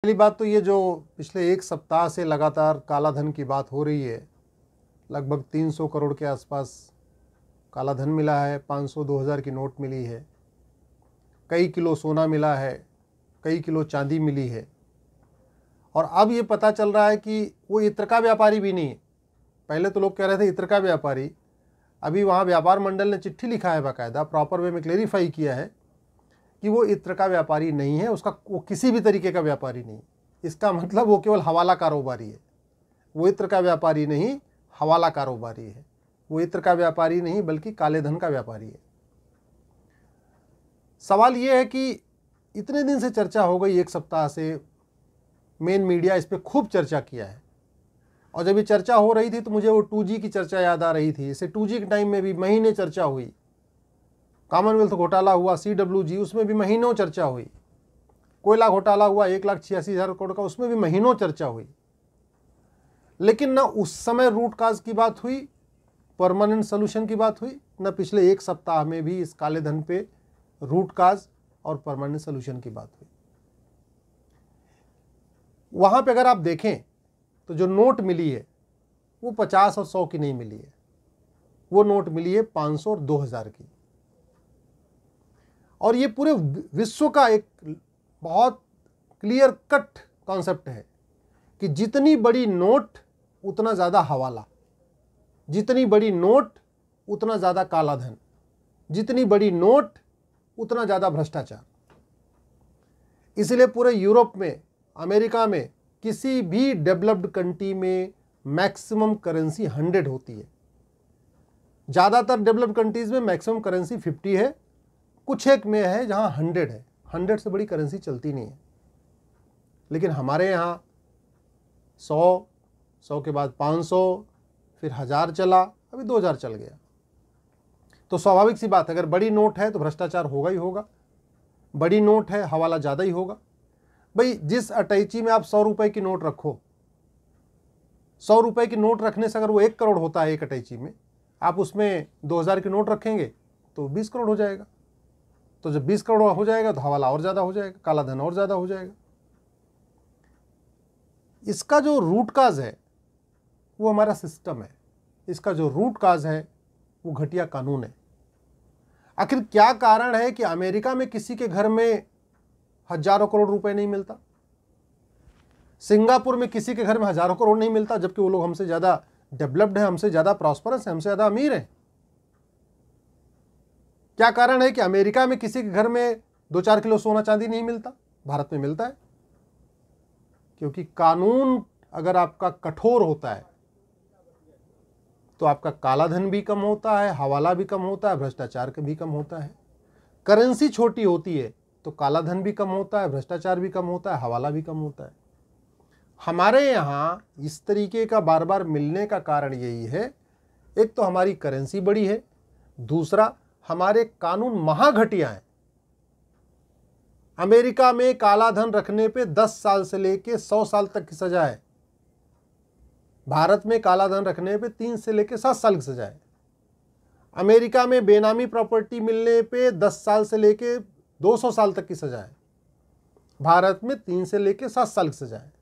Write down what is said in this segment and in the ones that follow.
पहली बात तो ये जो पिछले एक सप्ताह से लगातार काला धन की बात हो रही है, लगभग 300 करोड़ के आसपास काला धन मिला है, 500 2000 की नोट मिली है, कई किलो सोना मिला है, कई किलो चांदी मिली है। और अब ये पता चल रहा है कि वो इत्र का व्यापारी भी नहीं है। पहले तो लोग कह रहे थे इत्र का व्यापारी, अभी वहाँ व्यापार मंडल ने चिट्ठी लिखा है, बाकायदा प्रॉपर वे में क्लेरिफाई किया है कि वो इत्र का व्यापारी नहीं है, वो किसी भी तरीके का व्यापारी नहीं। इसका मतलब वो केवल हवाला कारोबारी है। वो इत्र का व्यापारी नहीं, हवाला कारोबारी है। वो इत्र का व्यापारी नहीं बल्कि काले धन का व्यापारी है। सवाल ये है कि इतने दिन से चर्चा हो गई, एक सप्ताह से मेन मीडिया इस पर खूब चर्चा किया है, और जब ये चर्चा हो रही थी तो मुझे वो 2G की चर्चा याद आ रही थी। इसे 2G के टाइम में भी महीने चर्चा हुई, कॉमनवेल्थ घोटाला हुआ, CWG, उसमें भी महीनों चर्चा हुई, कोयला घोटाला हुआ 1,86,000 करोड़ का, उसमें भी महीनों चर्चा हुई। लेकिन न उस समय रूट काज की बात हुई, परमानेंट सोल्यूशन की बात हुई, न पिछले एक सप्ताह में भी इस काले धन पे रूट काज और परमानेंट सोल्यूशन की बात हुई। वहां पे अगर आप देखें तो जो नोट मिली है वो 50 और 100 की नहीं मिली है, वो नोट मिली है 500 और 2000 की। और ये पूरे विश्व का एक बहुत क्लियर कट कॉन्सेप्ट है कि जितनी बड़ी नोट उतना ज़्यादा हवाला, जितनी बड़ी नोट उतना ज़्यादा काला धन, जितनी बड़ी नोट उतना ज़्यादा भ्रष्टाचार। इसलिए पूरे यूरोप में, अमेरिका में, किसी भी डेवलप्ड कंट्री में मैक्सिमम करेंसी 100 होती है। ज़्यादातर डेवलप्ड कंट्रीज में मैक्सिमम करेंसी 50 है, कुछ एक में है जहां 100 है। 100 से बड़ी करेंसी चलती नहीं है। लेकिन हमारे यहाँ 100, 100 के बाद 500, फिर 1000 चला, अभी 2000 चल गया। तो स्वाभाविक सी बात है, अगर बड़ी नोट है तो भ्रष्टाचार होगा ही होगा, बड़ी नोट है हवाला ज़्यादा ही होगा। भाई, जिस अटैची में आप 100 रुपए की नोट रखो, 100 रुपए की नोट रखने से अगर वो 1 करोड़ होता है एक अटैची में, आप उसमें 2000 की नोट रखेंगे तो 20 करोड़ हो जाएगा। तो जब 20 करोड़ हो जाएगा तो हवाला और ज़्यादा हो जाएगा, काला धन और ज़्यादा हो जाएगा। इसका जो रूट काज है वो हमारा सिस्टम है। इसका जो रूट काज है वो घटिया कानून है। आखिर क्या कारण है कि अमेरिका में किसी के घर में हजारों करोड़ रुपए नहीं मिलता, सिंगापुर में किसी के घर में हजारों करोड़ नहीं मिलता, जबकि वो लोग हमसे ज़्यादा डेवलप्ड हैं, हमसे ज़्यादा प्रॉस्परस हैं, हमसे ज़्यादा अमीर हैं? क्या कारण है कि अमेरिका में किसी के घर में 2-4 किलो सोना चांदी नहीं मिलता, भारत में मिलता है? क्योंकि कानून अगर आपका कठोर होता है तो आपका काला धन भी कम होता है, हवाला भी कम होता है, भ्रष्टाचार भी कम होता है। करेंसी छोटी होती है तो काला धन भी कम होता है, भ्रष्टाचार भी कम होता है, हवाला भी कम होता है। हमारे यहाँ इस तरीके का बार बार मिलने का कारण यही है, एक तो हमारी करेंसी बड़ी है, दूसरा हमारे कानून महाघटिया हैं। अमेरिका में काला धन रखने पे 10 साल से लेके 100 साल तक की सजा है। भारत में काला धन रखने पे 3 से लेके 7 साल की सजा है। अमेरिका में बेनामी प्रॉपर्टी मिलने पे 10 साल से लेके 200 साल तक की सजा है। भारत में 3 से लेके 7 साल की सजा है।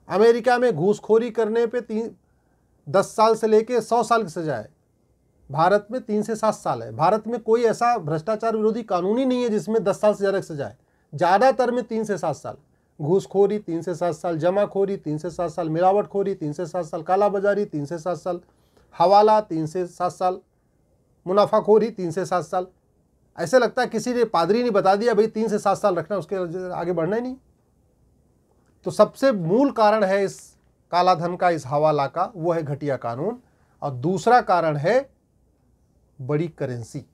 अमेरिका में घूसखोरी करने पे 10 साल से लेके 100 साल की सजा है। भारत में 3 से 7 साल है। भारत में कोई ऐसा भ्रष्टाचार विरोधी कानून ही नहीं है जिसमें 10 साल से ज़्यादा की सजा है। ज़्यादातर में 3 से 7 साल, घूसखोरी 3 से 7 साल, जमाखोरी 3 से 7 साल, मिलावटखोरी 3 से 7 साल, कालाबाजारी 3 से 7 साल, हवाला 3 से 7 साल, मुनाफाखोरी 3 से 7 साल। ऐसे लगता है किसी ने, पादरी ने बता दिया भाई 3 से 7 साल रखना, उसके आगे बढ़ना ही नहीं। तो सबसे मूल कारण है इस काला धन का, इस हवाला का, वो है घटिया कानून। और दूसरा कारण है बड़ी करेंसी।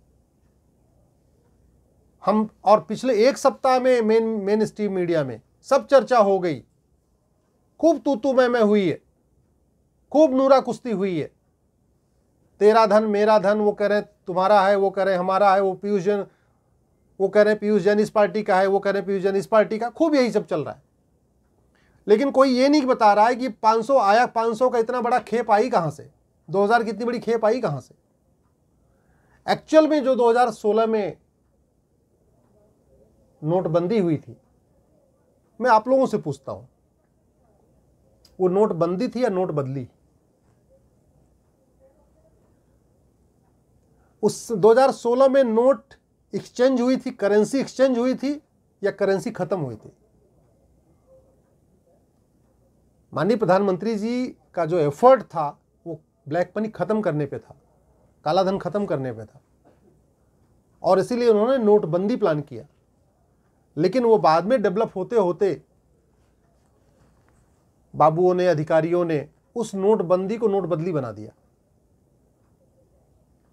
हम और पिछले एक सप्ताह में मेन स्ट्रीम मीडिया में सब चर्चा हो गई, खूब तू मैं हुई है, खूब नूरा कुश्ती हुई है। तेरा धन मेरा धन, वो कह रहे तुम्हारा है, वो कह रहे हमारा है, वो कह रहे पीयूष जैन इस पार्टी का है, वो कह रहे पीयूष जैन इस पार्टी का, खूब यही सब चल रहा है। लेकिन कोई ये नहीं बता रहा है कि 500 आया, 500 का इतना बड़ा खेप आई कहां से, 2000 की इतनी बड़ी खेप आई कहां से? एक्चुअल में जो 2016 में नोटबंदी हुई थी मैं आप लोगों से पूछता हूं, वो नोटबंदी थी या नोट बदली? उस 2016 में नोट एक्सचेंज हुई थी, करेंसी एक्सचेंज हुई थी या करेंसी खत्म हुई थी? माननीय प्रधानमंत्री जी का जो एफर्ट था वो ब्लैक मनी खत्म करने पे था, काला धन खत्म करने पे था, और इसीलिए उन्होंने नोटबंदी प्लान किया। लेकिन वो बाद में डेवलप होते होते बाबुओं ने, अधिकारियों ने उस नोटबंदी को नोटबदली बना दिया।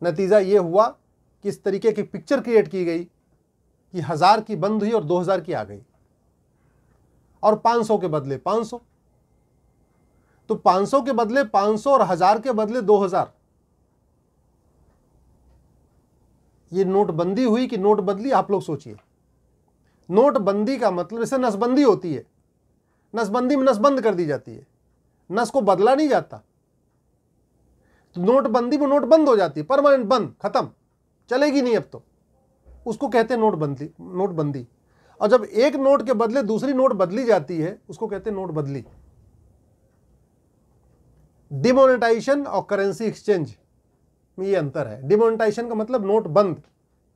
नतीजा ये हुआ कि इस तरीके की पिक्चर क्रिएट की गई कि 1000 की बंद हुई और 2000 की आ गई, और 500 के बदले 500, तो 500 के बदले 500 और 1000 के बदले 2000। ये नोटबंदी हुई कि नोट बदली? आप लोग सोचिए। नोटबंदी का मतलब जैसे नसबंदी होती है, नसबंदी में नस बंद कर दी जाती है, नस को बदला नहीं जाता। तो नोटबंदी में नोट बंद हो जाती है, परमानेंट बंद, खत्म, चलेगी नहीं अब तो, उसको कहते हैं नोटबंदी। और जब एक नोट के बदले दूसरी नोट बदली जाती है उसको कहते हैं नोटबदली। डिमोनेटाइजेशन और करेंसी एक्सचेंज में ये अंतर है। डिमोनेटाइजेशन का मतलब नोट बंद,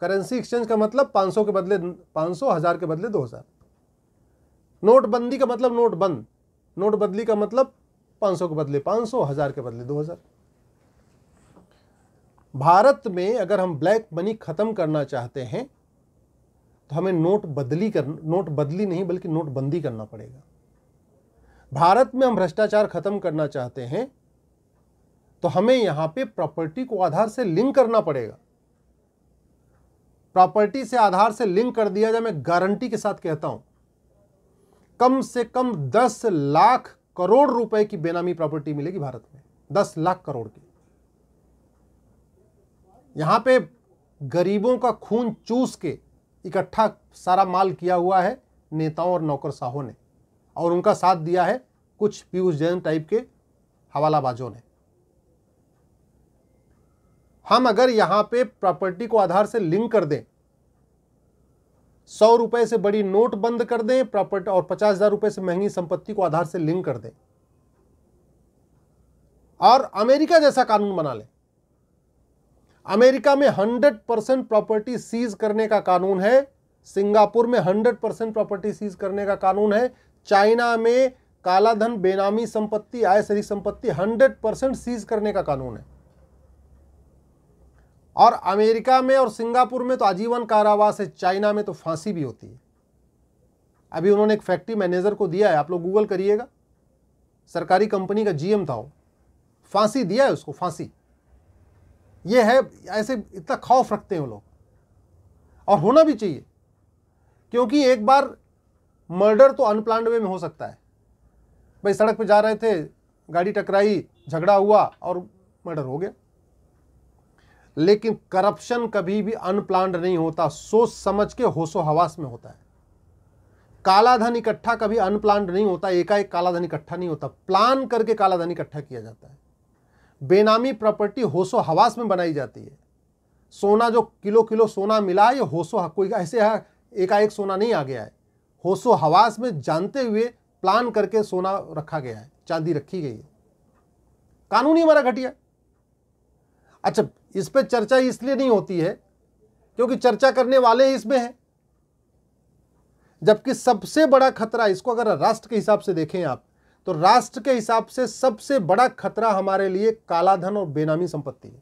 करेंसी एक्सचेंज का मतलब 500 के बदले 500, 1000 के बदले 2000। नोटबंदी का मतलब नोट बंद, नोटबदली का मतलब 500 के बदले 500, 1000 के बदले 2000। भारत में अगर हम ब्लैक मनी खत्म करना चाहते हैं तो हमें नोट बदली नहीं बल्कि नोटबंदी करना पड़ेगा। भारत में हम भ्रष्टाचार खत्म करना चाहते हैं तो हमें यहां पे प्रॉपर्टी को आधार से लिंक करना पड़ेगा। प्रॉपर्टी से आधार से लिंक कर दिया जाए, मैं गारंटी के साथ कहता हूं कम से कम 10 लाख करोड़ रुपए की बेनामी प्रॉपर्टी मिलेगी भारत में, 10 लाख करोड़ की। यहां पे गरीबों का खून चूस के इकट्ठा सारा माल किया हुआ है नेताओं और नौकरशाहों ने, और उनका साथ दिया है कुछ पीयूष जैन टाइप के हवालाबाजों ने। हम अगर यहां पे प्रॉपर्टी को आधार से लिंक कर दें, 100 रुपए से बड़ी नोट बंद कर दें प्रॉपर्टी, और 50,000 रुपए से महंगी संपत्ति को आधार से लिंक कर दें, और अमेरिका जैसा कानून बना लें। अमेरिका में 100% प्रॉपर्टी सीज करने का कानून है, सिंगापुर में 100% प्रॉपर्टी सीज करने का कानून है, चाइना में काला धन, बेनामी संपत्ति, आय से अधिक संपत्ति 100% सीज करने का कानून है, और अमेरिका में और सिंगापुर में तो आजीवन कारावास है, चाइना में तो फांसी भी होती है। अभी उन्होंने एक फैक्ट्री मैनेजर को दिया है, आप लोग गूगल करिएगा, सरकारी कंपनी का जीएम था वो, फांसी दिया है उसको, फांसी। ये है, ऐसे इतना खौफ रखते हैं वो लोग, और होना भी चाहिए, क्योंकि एक बार मर्डर तो अनप्लान्ड वे में हो सकता है। भाई सड़क पे जा रहे थे, गाड़ी टकराई, झगड़ा हुआ और मर्डर हो गया। लेकिन करप्शन कभी भी अनप्लान्ड नहीं होता, सोच समझ के होशो हवास में होता है। काला धन इकट्ठा कभी अनप्लान्ड नहीं होता, एकाएक काला धन इकट्ठा नहीं होता, प्लान करके काला धन इकट्ठा किया जाता है। बेनामी प्रॉपर्टी होशो हवास में बनाई जाती है। सोना जो किलो सोना मिला है, ये होशो, कोई ऐसे है एकाएक सोना नहीं आ गया है, होशो हवास में जानते हुए प्लान करके सोना रखा गया है, चांदी रखी गई है। कानून ही हमारा घटिया। अच्छा, इस पे चर्चा इसलिए नहीं होती है क्योंकि चर्चा करने वाले ही इसमें हैं, जबकि सबसे बड़ा खतरा, इसको अगर राष्ट्र के हिसाब से देखें आप, तो राष्ट्र के हिसाब से सबसे बड़ा खतरा हमारे लिए काला धन और बेनामी संपत्ति है।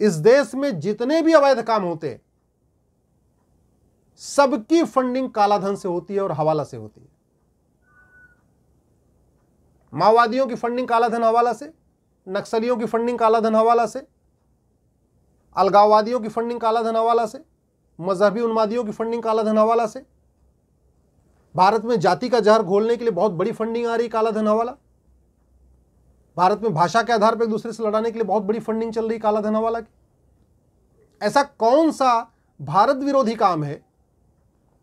इस देश में जितने भी अवैध काम होते हैं, सबकी फंडिंग काला धन से होती है और हवाला से होती है। माओवादियों की फंडिंग काला धन हवाला से, नक्सलियों की फंडिंग काला धन हवाला से, अलगाववादियों की फंडिंग काला धन हवाला से, मजहबी उन्मादियों की फंडिंग काला धन हवाला से। भारत में जाति का जहर घोलने के लिए बहुत बड़ी फंडिंग आ रही, काला धन हवाला। भारत में भाषा के आधार पर एक दूसरे से लड़ाने के लिए बहुत बड़ी फंडिंग चल रही, काला धन हवाला की। ऐसा कौन सा भारत विरोधी काम है,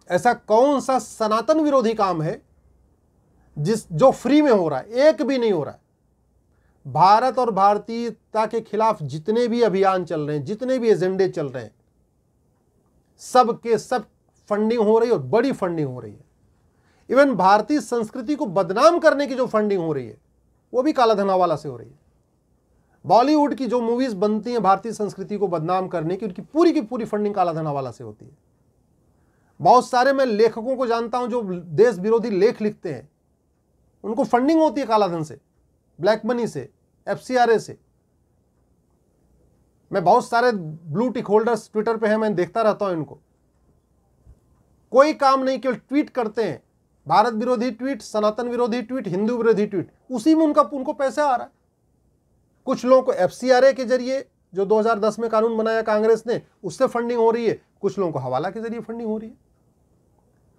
ऐसा कौन सा सनातन विरोधी काम है जो फ्री में हो रहा है? एक भी नहीं हो रहा है। भारत और भारतीयता के खिलाफ जितने भी अभियान चल रहे हैं, जितने भी एजेंडे चल रहे हैं, सब के सब फंडिंग हो रही है, और बड़ी फंडिंग हो रही है। इवन भारतीय संस्कृति को बदनाम करने की जो फंडिंग हो रही है वो भी काला धन हवाला से हो रही है। बॉलीवुड की जो मूवीज बनती हैं भारतीय संस्कृति को बदनाम करने की, उनकी पूरी की पूरी फंडिंग काला धन हवाला से होती है। बहुत सारे मैं लेखकों को जानता हूं जो देश विरोधी लेख लिखते हैं, उनको फंडिंग होती है काला धन से, ब्लैक मनी से, FCRA से। मैं बहुत सारे ब्लू टिक होल्डर्स ट्विटर पे हैं, मैं देखता रहता हूं इनको। कोई काम नहीं, केवल ट्वीट करते हैं, भारत विरोधी ट्वीट, सनातन विरोधी ट्वीट, हिंदू विरोधी ट्वीट, उसी में उनको पैसा आ रहा है। कुछ लोगों को FCRA के जरिए, जो 2010 में कानून बनाया कांग्रेस ने, उससे फंडिंग हो रही है। कुछ लोगों को हवाला के जरिए फंडिंग हो रही है।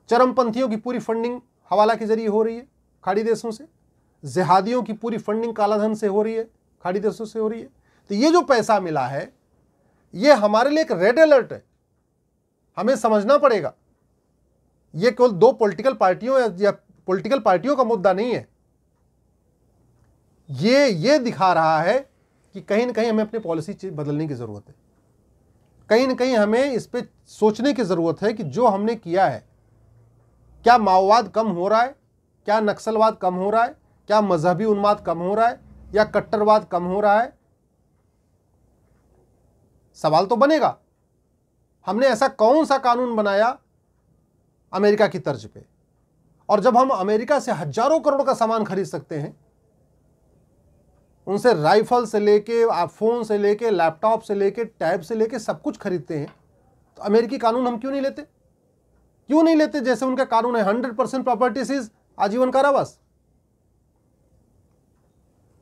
चरमपंथियों की पूरी फंडिंग हवाला के जरिए हो रही है खाड़ी देशों से। जिहादियों की पूरी फंडिंग कालाधन से हो रही है, खाड़ी देशों से हो रही है। तो ये जो पैसा मिला है ये हमारे लिए एक रेड अलर्ट है, हमें समझना पड़ेगा। ये केवल दो पॉलिटिकल पार्टियों या पॉलिटिकल पार्टियों का मुद्दा नहीं है। ये दिखा रहा है कि कहीं ना कहीं हमें अपनी पॉलिसी बदलने की जरूरत है। कहीं ना कहीं हमें इस पे सोचने की जरूरत है कि जो हमने किया है, क्या माओवाद कम हो रहा है, क्या नक्सलवाद कम हो रहा है, क्या मजहबी उन्माद कम हो रहा है, या कट्टरवाद कम हो रहा है? सवाल तो बनेगा। हमने ऐसा कौन सा कानून बनाया अमेरिका की तर्ज पे? और जब हम अमेरिका से हजारों करोड़ का सामान खरीद सकते हैं, उनसे राइफल से लेके फोन से लेके लैपटॉप से लेके टैब से लेके सब कुछ खरीदते हैं, तो अमेरिकी कानून हम क्यों नहीं लेते? क्यों नहीं लेते? जैसे उनका कानून है 100% प्रॉपर्टी सीज, आजीवन कारावास।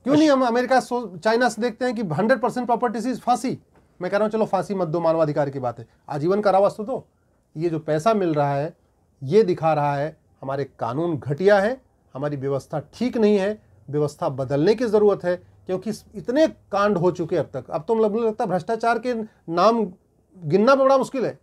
क्यों नहीं हम अमेरिका चाइना से देखते हैं कि 100% प्रॉपर्टी सीज, फांसी। मैं कह रहा हूं चलो फांसी मत दो, मानवाधिकार की बात है, आजीवन कारावास तो दो। ये जो पैसा मिल रहा है ये दिखा रहा है हमारे कानून घटिया है, हमारी व्यवस्था ठीक नहीं है, व्यवस्था बदलने की जरूरत है। क्योंकि इतने कांड हो चुके अब तक, अब तो मुझे लगता है भ्रष्टाचार के नाम गिनना बड़ा मुश्किल है।